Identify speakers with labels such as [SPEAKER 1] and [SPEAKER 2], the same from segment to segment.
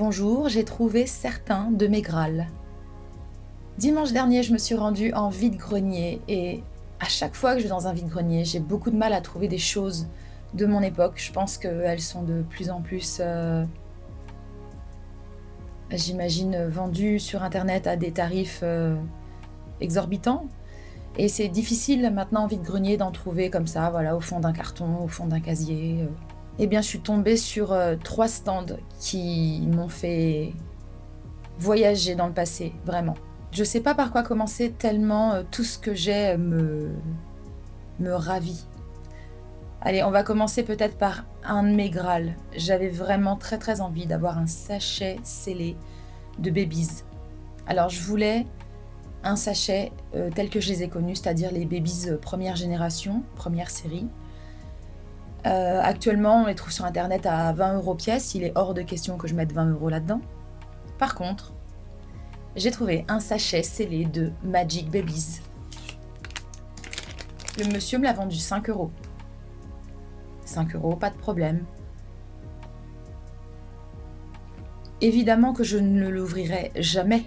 [SPEAKER 1] Bonjour, j'ai trouvé certains de mes Graals. Dimanche dernier, je me suis rendue en vide-grenier et à chaque fois que je vais dans un vide-grenier, j'ai beaucoup de mal à trouver des choses de mon époque. Je pense qu'elles sont de plus en plus, j'imagine, vendues sur Internet à des tarifs exorbitants. Et c'est difficile maintenant en vide-grenier d'en trouver comme ça, voilà, au fond d'un carton, au fond d'un casier. Eh bien, je suis tombée sur 3 stands qui m'ont fait voyager dans le passé, vraiment. Je sais pas par quoi commencer tellement tout ce que j'ai me ravit. Allez, on va commencer peut-être par un de mes Graals. J'avais vraiment très très envie d'avoir un sachet scellé de Babies. Alors je voulais un sachet tel que je les ai connus, c'est-à-dire les Babies première génération, première série. Actuellement, on les trouve sur internet à 20 € pièce. Il est hors de question que je mette 20 € là-dedans. Par contre, j'ai trouvé un sachet scellé de Magic Babies. Le monsieur me l'a vendu 5 €. 5 €, pas de problème. Évidemment que je ne l'ouvrirai jamais.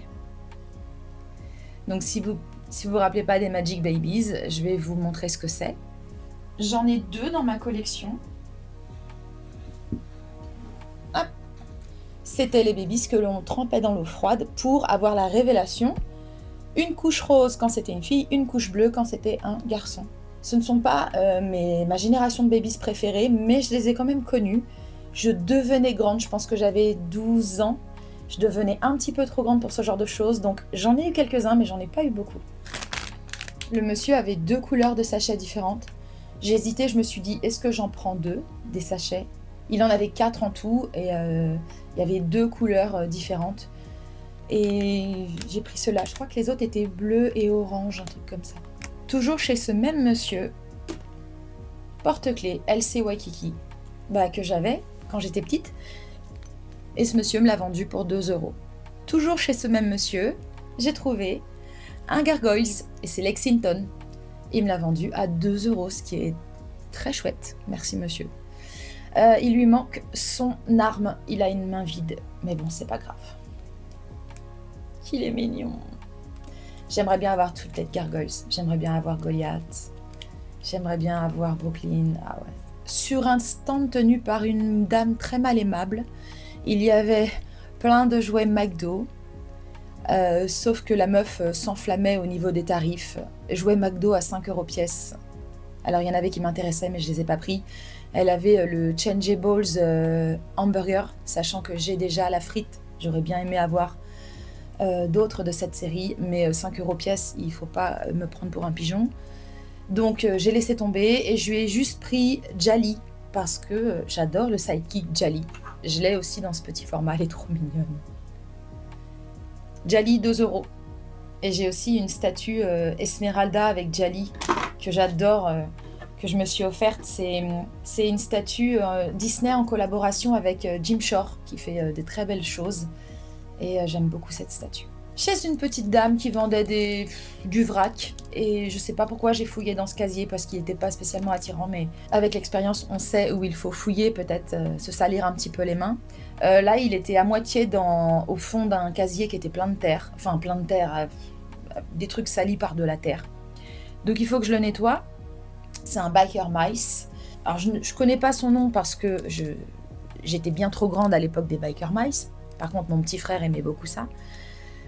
[SPEAKER 1] Donc si vous vous rappelez pas des Magic Babies, je vais vous montrer ce que c'est. J'en ai 2 dans ma collection. Hop. C'était les Babies que l'on trempait dans l'eau froide pour avoir la révélation. Une couche rose quand c'était une fille, une couche bleue quand c'était un garçon. Ce ne sont pas ma génération de Babies préférée, mais je les ai quand même connus. Je devenais grande, je pense que j'avais 12 ans. Je devenais un petit peu trop grande pour ce genre de choses, donc j'en ai eu quelques-uns, mais j'en ai pas eu beaucoup. Le monsieur avait 2 couleurs de sachets différentes. J'ai hésité, je me suis dit, est-ce que j'en prends 2, des sachets ? Il en avait 4 en tout, et il y avait 2 couleurs différentes. Et j'ai pris ceux-là. Je crois que les autres étaient bleus et orange, un truc comme ça. Toujours chez ce même monsieur, porte-clés LC Waikiki, que j'avais quand j'étais petite. Et ce monsieur me l'a vendu pour 2 €. Toujours chez ce même monsieur, j'ai trouvé un Gargoyles, et c'est Lexington. Il me l'a vendu à 2 €, ce qui est très chouette. Merci monsieur. Il lui manque son arme. Il a une main vide, mais bon, c'est pas grave. Qu'il est mignon. J'aimerais bien avoir toutes les Gargoyles. J'aimerais bien avoir Goliath. J'aimerais bien avoir Brooklyn. Ah ouais. Sur un stand tenu par une dame très mal aimable, il y avait plein de jouets McDo. Sauf que la meuf s'enflammait au niveau des tarifs. Jouets McDo à 5 € pièce. Alors il y en avait qui m'intéressaient, mais je les ai pas pris. Elle avait le Changeables hamburger, sachant que j'ai déjà la frite. J'aurais bien aimé avoir d'autres de cette série, mais 5 € pièce, il faut pas me prendre pour un pigeon. Donc j'ai laissé tomber et je lui ai juste pris Jali, parce que j'adore le sidekick Jali. Je l'ai aussi dans ce petit format, elle est trop mignonne. Jali, 2 €. Et j'ai aussi une statue Esmeralda avec Jali que j'adore, que je me suis offerte. C'est une statue Disney en collaboration avec Jim Shore qui fait des très belles choses. Et j'aime beaucoup cette statue. Chez une petite dame qui vendait du vrac. Et je sais pas pourquoi j'ai fouillé dans ce casier parce qu'il n'était pas spécialement attirant. Mais avec l'expérience, on sait où il faut fouiller, peut-être se salir un petit peu les mains. Là, il était à moitié au fond d'un casier qui était plein de terre. Enfin, plein de terre, des trucs salis par de la terre. Donc il faut que je le nettoie. C'est un Biker Mice. Alors je connais pas son nom parce que j'étais bien trop grande à l'époque des Biker Mice. Par contre, mon petit frère aimait beaucoup ça.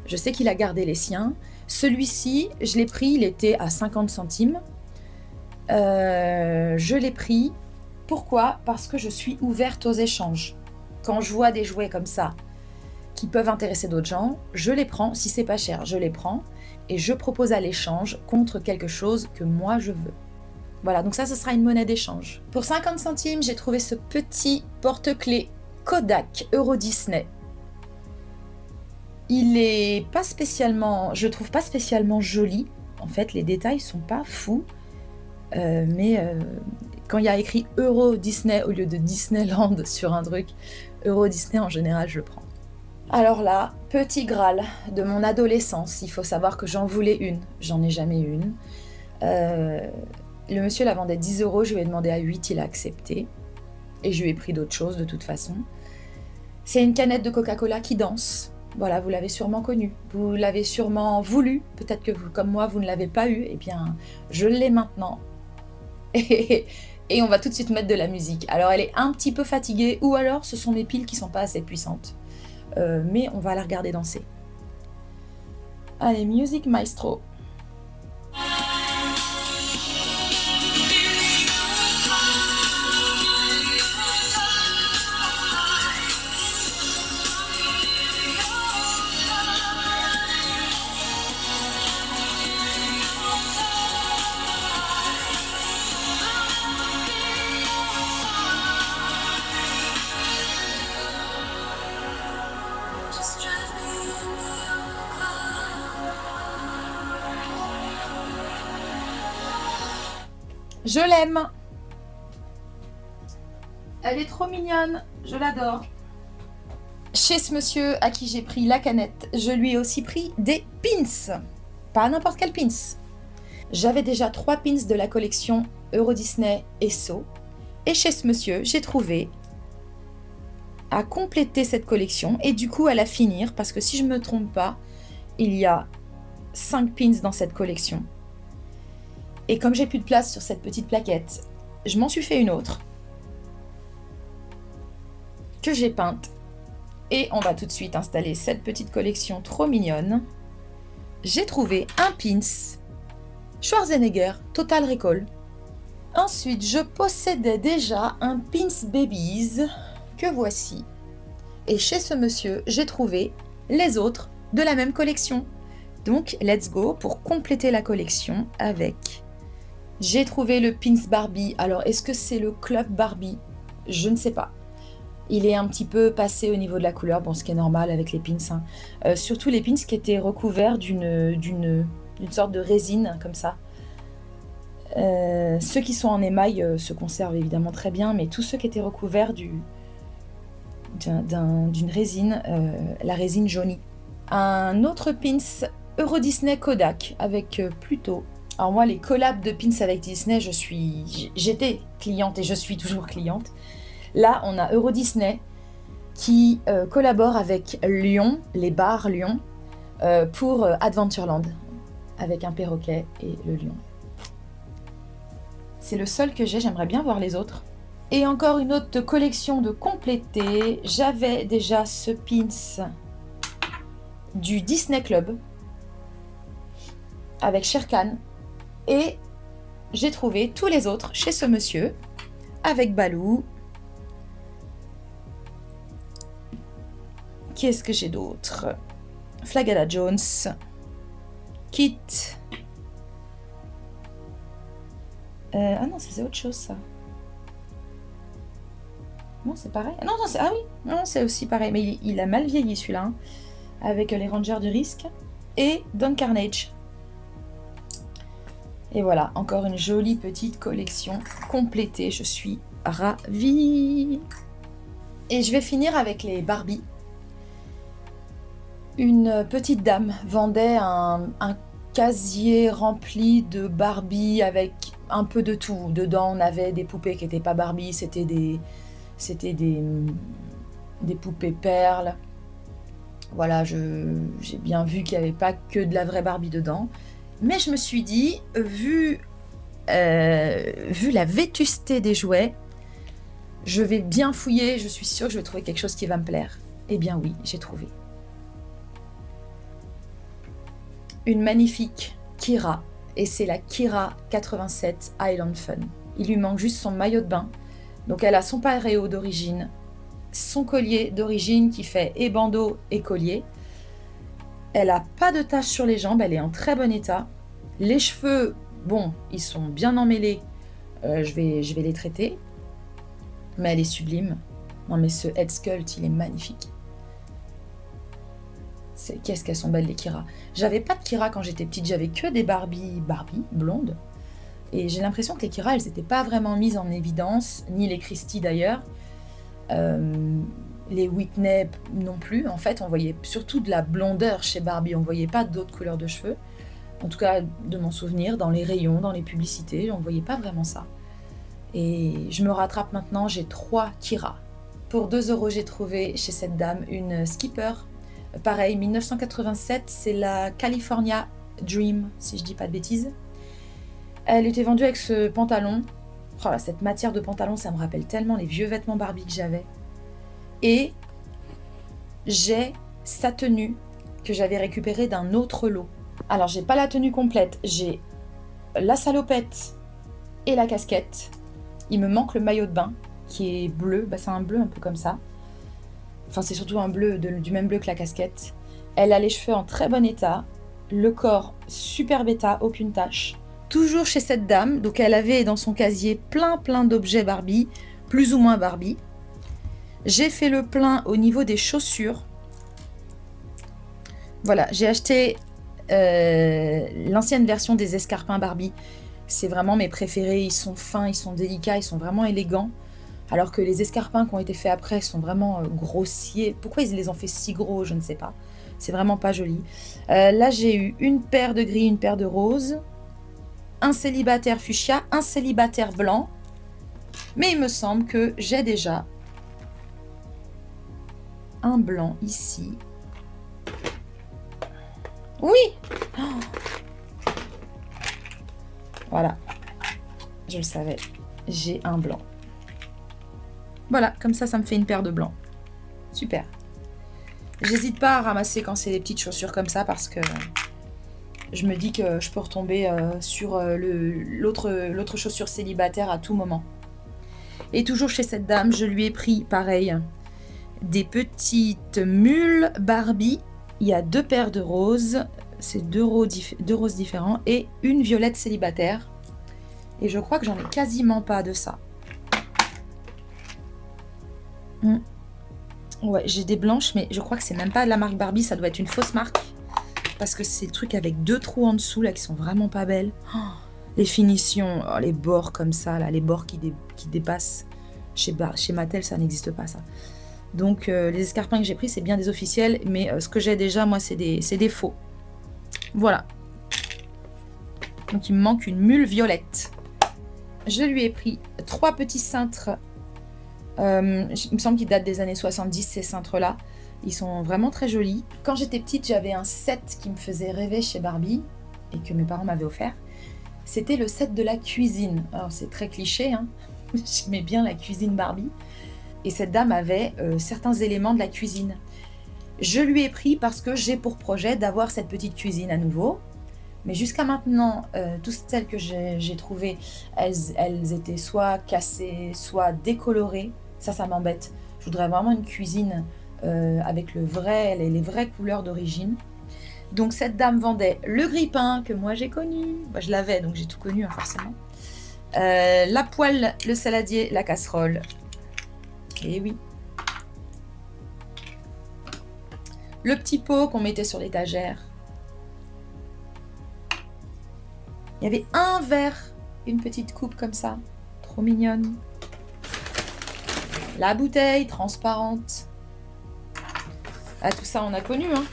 [SPEAKER 1] Je sais qu'il a gardé les siens. Celui-ci, je l'ai pris, il était à 50 centimes. Je l'ai pris. Pourquoi ? Parce que je suis ouverte aux échanges. Quand je vois des jouets comme ça qui peuvent intéresser d'autres gens, je les prends. Si c'est pas cher, je les prends. Et je propose à l'échange contre quelque chose que moi je veux. Voilà, donc ça, ce sera une monnaie d'échange. Pour 50 centimes, j'ai trouvé ce petit porte-clés Kodak Euro Disney. Il est pas spécialement, je trouve pas spécialement joli. En fait, les détails sont pas fous. Mais quand il y a écrit Euro Disney au lieu de Disneyland sur un truc, Euro Disney en général, je le prends. Alors là, petit Graal de mon adolescence. Il faut savoir que j'en voulais une. J'en ai jamais eu une. Le monsieur la vendait 10 €. Je lui ai demandé à 8, il a accepté. Et je lui ai pris d'autres choses de toute façon. C'est une canette de Coca-Cola qui danse. Voilà, vous l'avez sûrement connue. Vous l'avez sûrement voulu. Peut-être que vous, comme moi, vous ne l'avez pas eu. Eh bien, je l'ai maintenant. Et on va tout de suite mettre de la musique. Alors, elle est un petit peu fatiguée, ou alors ce sont mes piles qui sont pas assez puissantes. Mais on va la regarder danser. Allez, Music Maestro. Je l'aime. Elle est trop mignonne, je l'adore. Chez ce monsieur à qui j'ai pris la canette, je lui ai aussi pris des pins. Pas n'importe quel pins. J'avais déjà 3 pins de la collection Euro Disney et So. Et chez ce monsieur, j'ai trouvé à compléter cette collection et du coup à la finir, parce que si je ne me trompe pas, il y a 5 pins dans cette collection. Et comme j'ai plus de place sur cette petite plaquette, je m'en suis fait une autre que j'ai peinte. Et on va tout de suite installer cette petite collection trop mignonne. J'ai trouvé un pins Schwarzenegger Total Recall. Ensuite, je possédais déjà un pins Babies que voici. Et chez ce monsieur, j'ai trouvé les autres de la même collection. Donc, let's go pour compléter la collection avec... J'ai trouvé le pins Barbie. Alors, est-ce que c'est le club Barbie? Je ne sais pas. Il est un petit peu passé au niveau de la couleur, bon, ce qui est normal avec les pins. Hein. Surtout les pins qui étaient recouverts d'une sorte de résine, comme ça. Ceux qui sont en émail se conservent évidemment très bien, mais tous ceux qui étaient recouverts d'une résine, la résine jaunie. Un autre pins Euro Disney Kodak avec Pluto. Alors moi, les collabs de pins avec Disney, j'étais cliente et je suis toujours cliente. Là, on a Euro Disney qui collabore avec Lyon, les bars Lyon, pour Adventureland, avec un perroquet et le lion. C'est le seul que j'ai, j'aimerais bien voir les autres. Et encore une autre collection de compléter. J'avais déjà ce pins du Disney Club avec Shere Khan. Et j'ai trouvé tous les autres chez ce monsieur avec Baloo. Qu'est-ce que j'ai d'autre? Flagella Jones, Kit. Ah non, c'est autre chose ça. Non, c'est pareil. Non, c'est... Ah oui, non, c'est aussi pareil. Mais il a mal vieilli celui-là. Hein, avec les Rangers du Risque. Et Don Carnage. Et voilà, encore une jolie petite collection complétée. Je suis ravie. Et je vais finir avec les Barbie. Une petite dame vendait un casier rempli de Barbie avec un peu de tout. Dedans, on avait des poupées qui n'étaient pas Barbie, c'était des poupées perles. Voilà, j'ai bien vu qu'il n'y avait pas que de la vraie Barbie dedans. Mais je me suis dit, vu la vétusté des jouets, je vais bien fouiller, je suis sûre que je vais trouver quelque chose qui va me plaire. Eh bien oui, j'ai trouvé. Une magnifique Kira, et c'est la Kira 87 Island Fun. Il lui manque juste son maillot de bain. Donc elle a son paréo d'origine, son collier d'origine qui fait et bandeau et collier. Elle a pas de taches sur les jambes, elle est en très bon état. Les cheveux, bon, ils sont bien emmêlés, je vais les traiter. Mais elle est sublime. Non mais ce head sculpt, il est magnifique. Qu'est-ce qu'elles sont belles les Kira. J'avais pas de Kira quand j'étais petite, j'avais que des Barbie blondes. Et j'ai l'impression que les Kira, elles n'étaient pas vraiment mises en évidence, ni les Christie d'ailleurs. Les Whitney non plus. En fait, on voyait surtout de la blondeur chez Barbie, on voyait pas d'autres couleurs de cheveux. En tout cas, de mon souvenir, dans les rayons, dans les publicités, on voyait pas vraiment ça. Et je me rattrape maintenant, j'ai 3 Kira. Pour 2 euros, j'ai trouvé chez cette dame une Skipper. Pareil, 1987, c'est la California Dream, si je dis pas de bêtises. Elle était vendue avec ce pantalon. Oh là, cette matière de pantalon, ça me rappelle tellement les vieux vêtements Barbie que j'avais. Et j'ai sa tenue que j'avais récupérée d'un autre lot. Alors, j'ai pas la tenue complète, j'ai la salopette et la casquette. Il me manque le maillot de bain qui est bleu. Bah, c'est un bleu un peu comme ça. Enfin, c'est surtout un bleu du même bleu que la casquette. Elle a les cheveux en très bon état. Le corps super bêta, aucune tache. Toujours chez cette dame. Donc, elle avait dans son casier plein d'objets Barbie, plus ou moins Barbie. J'ai fait le plein au niveau des chaussures. Voilà, j'ai acheté l'ancienne version des escarpins Barbie. C'est vraiment mes préférés. Ils sont fins, ils sont délicats, ils sont vraiment élégants. Alors que les escarpins qui ont été faits après sont vraiment grossiers. Pourquoi ils les ont fait si gros, je ne sais pas. C'est vraiment pas joli. Là, j'ai eu une paire de gris, une paire de rose, un célibataire fuchsia, un célibataire blanc. Mais il me semble que j'ai déjà un blanc ici. Oui! Oh! Voilà. Je le savais. J'ai un blanc. Voilà, comme ça me fait une paire de blancs. Super. J'hésite pas à ramasser quand c'est des petites chaussures comme ça parce que je me dis que je peux retomber sur l'autre chaussure célibataire à tout moment. Et toujours chez cette dame, je lui ai pris, pareil, des petites mules Barbie. Il y a 2 paires de roses, c'est 2 roses différents et une violette célibataire. Et je crois que j'en ai quasiment pas de ça. Ouais, j'ai des blanches, mais je crois que c'est même pas de la marque Barbie, ça doit être une fausse marque. Parce que c'est le truc avec 2 trous en dessous, là, qui sont vraiment pas belles. Oh, les finitions, oh, les bords comme ça, là, les bords qui dépassent. Chez Mattel, ça n'existe pas, ça. Donc, les escarpins que j'ai pris, c'est bien des officiels, mais ce que j'ai déjà, moi, c'est des faux. Voilà. Donc, il me manque une mule violette. Je lui ai pris 3 petits cintres. Il me semble qu'ils datent des années 70, ces cintres-là. Ils sont vraiment très jolis. Quand j'étais petite, j'avais un set qui me faisait rêver chez Barbie et que mes parents m'avaient offert. C'était le set de la cuisine. Alors, c'est très cliché, hein. J'aimais bien la cuisine Barbie. Et cette dame avait certains éléments de la cuisine. Je lui ai pris parce que j'ai pour projet d'avoir cette petite cuisine à nouveau. Mais jusqu'à maintenant, toutes celles que j'ai trouvées, elles étaient soit cassées, soit décolorées. Ça m'embête. Je voudrais vraiment une cuisine avec les vraies couleurs d'origine. Donc cette dame vendait le grille-pain que moi j'ai connu. Bah, je l'avais, donc j'ai tout connu, hein, forcément. La poêle, le saladier, la casserole. Et oui. Le petit pot qu'on mettait sur l'étagère. Il y avait un verre, une petite coupe comme ça. Trop mignonne. La bouteille transparente. Ah, tout ça, on a connu, hein.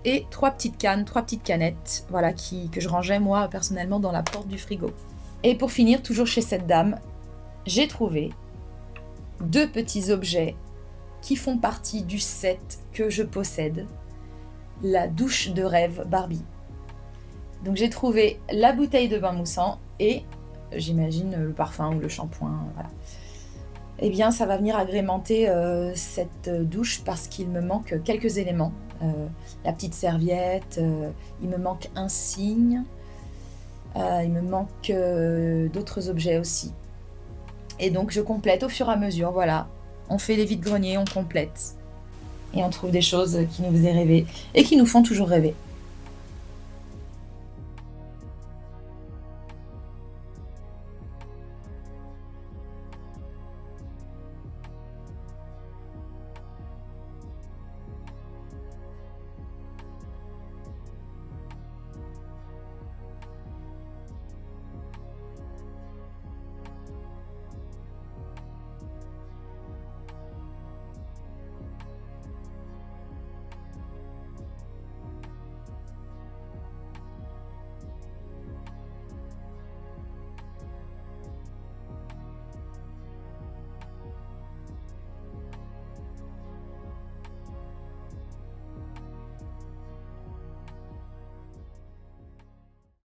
[SPEAKER 1] Et 3 petites cannes, 3 petites canettes, voilà, que je rangeais, moi, personnellement, dans la porte du frigo. Et pour finir, toujours chez cette dame, j'ai trouvé 2 petits objets qui font partie du set que je possède. La douche de rêve Barbie. Donc j'ai trouvé la bouteille de bain moussant et j'imagine le parfum ou le shampoing, voilà. Eh bien, ça va venir agrémenter cette douche parce qu'il me manque quelques éléments. La petite serviette, il me manque un cygne, il me manque d'autres objets aussi. Et donc, je complète au fur et à mesure, voilà. On fait les vides-greniers, on complète. Et on trouve des choses qui nous faisaient rêver et qui nous font toujours rêver.